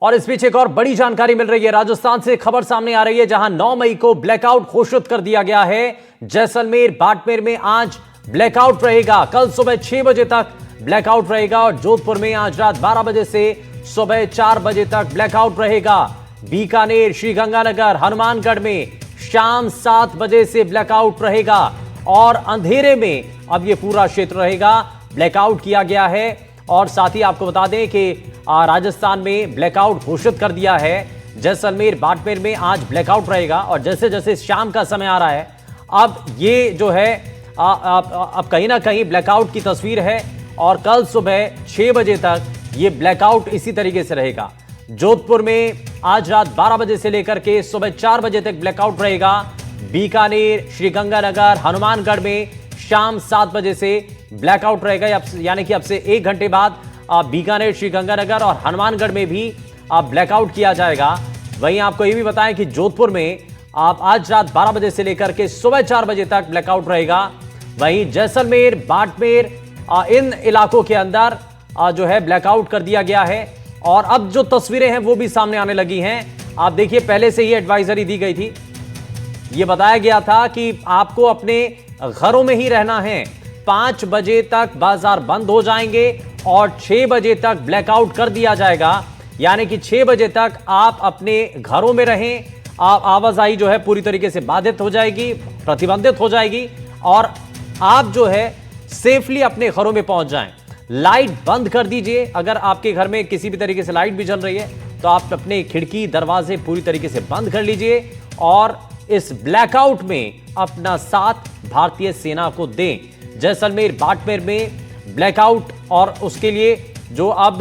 और इस बीच एक और बड़ी जानकारी मिल रही है। राजस्थान से खबर सामने आ रही है, जहां 9 मई को ब्लैकआउट घोषित कर दिया गया है। जैसलमेर बाड़मेर में आज ब्लैकआउट रहेगा। कल सुबह 6 बजे तक ब्लैकआउट रहेगा और जोधपुर में आज रात 12 बजे से सुबह 4 बजे तक ब्लैकआउट रहेगा। बीकानेर, श्रीगंगानगर, हनुमानगढ़ में शाम 7 बजे से ब्लैकआउट रहेगा और अंधेरे में अब यह पूरा क्षेत्र रहेगा। ब्लैकआउट किया गया है और साथ ही आपको बता दें कि राजस्थान में ब्लैकआउट घोषित कर दिया है। जैसलमेर बाड़मेर में आज ब्लैकआउट रहेगा और जैसे जैसे शाम का समय आ रहा है, अब ये जो है अब कहीं ना कहीं ब्लैकआउट की तस्वीर है और कल सुबह 6 बजे तक ये ब्लैकआउट इसी तरीके से रहेगा। जोधपुर में आज रात 12 बजे से लेकर के सुबह 4 बजे तक ब्लैकआउट रहेगा। बीकानेर, श्रीगंगानगर, हनुमानगढ़ में शाम 7 बजे से ब्लैकआउट रहेगा, यानी कि अब से 1 घंटे बाद बीकानेर, श्रीगंगानगर और हनुमानगढ़ में भी ब्लैकआउट किया जाएगा। वहीं आपको यह भी बताएं कि जोधपुर में आज रात 12 बजे से लेकर के सुबह 4 बजे तक ब्लैकआउट रहेगा। वहीं जैसलमेर, बाड़मेर, इन इलाकों के अंदर जो है ब्लैकआउट कर दिया गया है और अब जो तस्वीरें हैं वो भी सामने आने लगी हैं। आप देखिए, पहले से ही एडवाइजरी दी गई थी। यह बताया गया था कि आपको अपने घरों में ही रहना है। 5 बजे तक बाजार बंद हो जाएंगे और 6 बजे तक ब्लैकआउट कर दिया जाएगा, यानी कि 6 बजे तक आप अपने घरों में रहें। आवाजाही जो है पूरी तरीके से बाधित हो जाएगी, प्रतिबंधित हो जाएगी और आप जो है सेफली अपने घरों में पहुंच जाएं। लाइट बंद कर दीजिए। अगर आपके घर में किसी भी तरीके से लाइट भी जल रही है तो आप अपने खिड़की दरवाजे पूरी तरीके से बंद कर लीजिए और इस ब्लैकआउट में अपना साथ भारतीय सेना को दें। जैसलमेर बाड़मेर में ब्लैकआउट और उसके लिए जो अब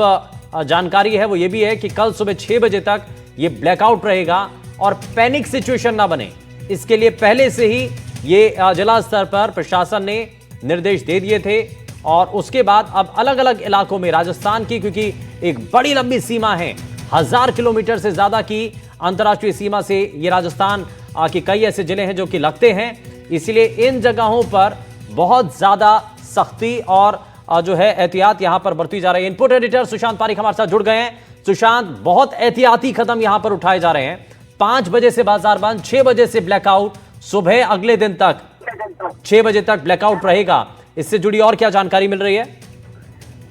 जानकारी है वो ये भी है कि कल सुबह 6 बजे तक ये ब्लैकआउट रहेगा और पैनिक सिचुएशन ना बने, इसके लिए पहले से ही ये जिला स्तर पर प्रशासन ने निर्देश दे दिए थे। और उसके बाद अब अलग अलग इलाकों में राजस्थान की, क्योंकि एक बड़ी लंबी सीमा है, 1000 किलोमीटर से ज्यादा की अंतर्राष्ट्रीय सीमा से ये राजस्थान के कई ऐसे जिले हैं जो कि लगते हैं, इसलिए इन जगहों पर बहुत ज्यादा सख्ती और जो है एहतियात यहां पर बरती जा रही है। इनपुट एडिटर सुशांत पारिक हमारे साथ जुड़ गए हैं। सुशांत, बहुत एहतियाती कदम यहां पर उठाए जा रहे हैं। 5 बजे से बाजार बंद, 6 बजे से ब्लैकआउट, सुबह अगले दिन तक 6 बजे तक ब्लैकआउट रहेगा। इससे जुड़ी और क्या जानकारी मिल रही है?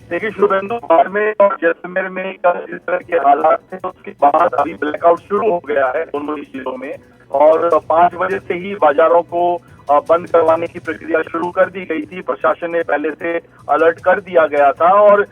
देखिए शुभेंदु, बाड़मेर और जैसलमेर में कल जिस तरह के हालात थे उसके बाद अभी ब्लैकआउट शुरू हो गया है दोनों ही जिलों में और 5 बजे से ही बाजारों को बंद करवाने की प्रक्रिया शुरू कर दी गई थी। प्रशासन ने पहले से अलर्ट कर दिया गया था और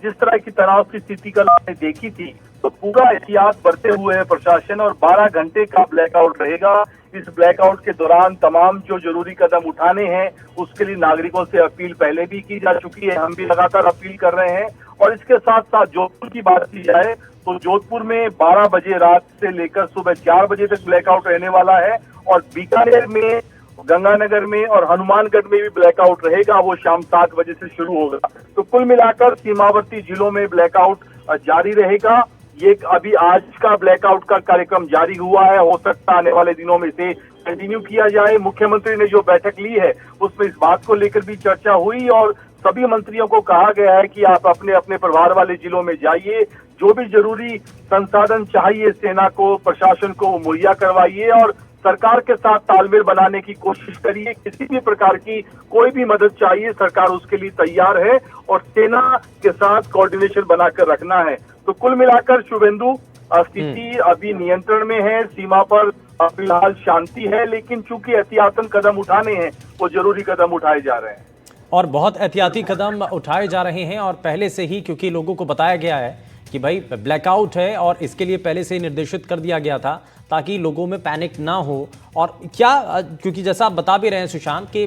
जिस तरह की तनाव की स्थिति कल आपने देखी थी तो पूरा एहतियात बरते हुए है प्रशासन और 12 घंटे का ब्लैकआउट रहेगा। इस ब्लैकआउट के दौरान तमाम जो जरूरी कदम उठाने हैं उसके लिए नागरिकों से अपील पहले भी की जा चुकी है, हम भी लगातार अपील कर रहे हैं। और इसके साथ साथ जोधपुर की बात की जाए तो जोधपुर में 12 बजे रात से लेकर सुबह 4 बजे तक ब्लैकआउट रहने वाला है और बीकानेर में, गंगानगर में और हनुमानगढ़ में भी ब्लैकआउट रहेगा, वो शाम 7 बजे से शुरू होगा। तो कुल मिलाकर सीमावर्ती जिलों में ब्लैकआउट जारी रहेगा। ये अभी आज का ब्लैकआउट का कार्यक्रम जारी हुआ है, हो सकता है आने वाले दिनों में से कंटिन्यू किया जाए। मुख्यमंत्री ने जो बैठक ली है उसमें इस बात को लेकर भी चर्चा हुई और सभी मंत्रियों को कहा गया है कि आप अपने अपने प्रभार वाले जिलों में जाइए, जो भी जरूरी संसाधन चाहिए सेना को, प्रशासन को मुहैया करवाइए और सरकार के साथ तालमेल बनाने की कोशिश करिए। किसी भी प्रकार की कोई भी मदद चाहिए, सरकार उसके लिए तैयार है और सेना के साथ कोऑर्डिनेशन बनाकर रखना है। तो कुल मिलाकर शुभेंदु, स्थिति अभी नियंत्रण में है, सीमा पर फिलहाल शांति है, लेकिन चूंकि एहतियातन कदम उठाने हैं वो जरूरी कदम उठाए जा रहे हैं और बहुत एहतियाती कदम उठाए जा रहे हैं। और पहले से ही, क्योंकि लोगों को बताया गया है कि भाई ब्लैकआउट है और इसके लिए पहले से ही निर्देशित कर दिया गया था ताकि लोगों में पैनिक ना हो। और क्या, क्योंकि जैसा आप बता भी रहे हैं सुशांत कि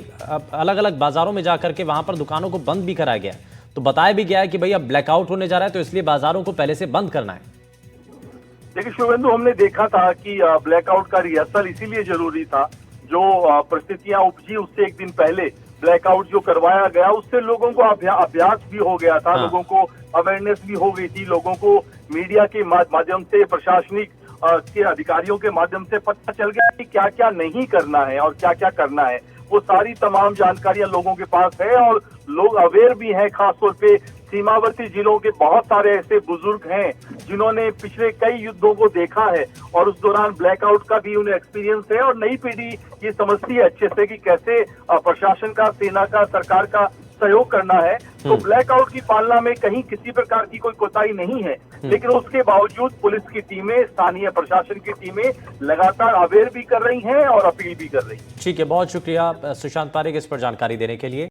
अलग अलग बाजारों में जाकर के वहां पर दुकानों को बंद भी कराया गया है, तो बताया भी गया है कि भाई अब ब्लैकआउट होने जा रहा है तो इसलिए बाजारों को पहले से बंद करना है। देखिए शुभेंदु, हमने देखा था कि ब्लैकआउट का रिहर्सल इसीलिए जरूरी था, जो परिस्थितियां उपजी उससे एक दिन पहले ब्लैकआउट जो करवाया गया उससे लोगों को अभ्यास भी हो गया था, लोगों को अवेयरनेस भी हो गई थी, लोगों को मीडिया के माध्यम से, प्रशासनिक के अधिकारियों के माध्यम से पता चल गया कि क्या क्या नहीं करना है और क्या क्या करना है। वो सारी तमाम जानकारियां लोगों के पास है और लोग अवेयर भी हैं, खासतौर पे सीमावर्ती जिलों के बहुत सारे ऐसे बुजुर्ग हैं जिन्होंने पिछले कई युद्धों को देखा है और उस दौरान ब्लैकआउट का भी उन्हें एक्सपीरियंस है, और नई पीढ़ी ये समझती है अच्छे से कि कैसे प्रशासन का, सेना का, सरकार का सहयोग करना है। तो ब्लैकआउट की पालना में कहीं किसी प्रकार की कोई कोताही नहीं है, लेकिन उसके बावजूद पुलिस की टीमें, स्थानीय प्रशासन की टीमें लगातार अवेयर भी कर रही हैं और अपील भी कर रही हैं। ठीक है, बहुत शुक्रिया सुशांत पारेख इस पर जानकारी देने के लिए।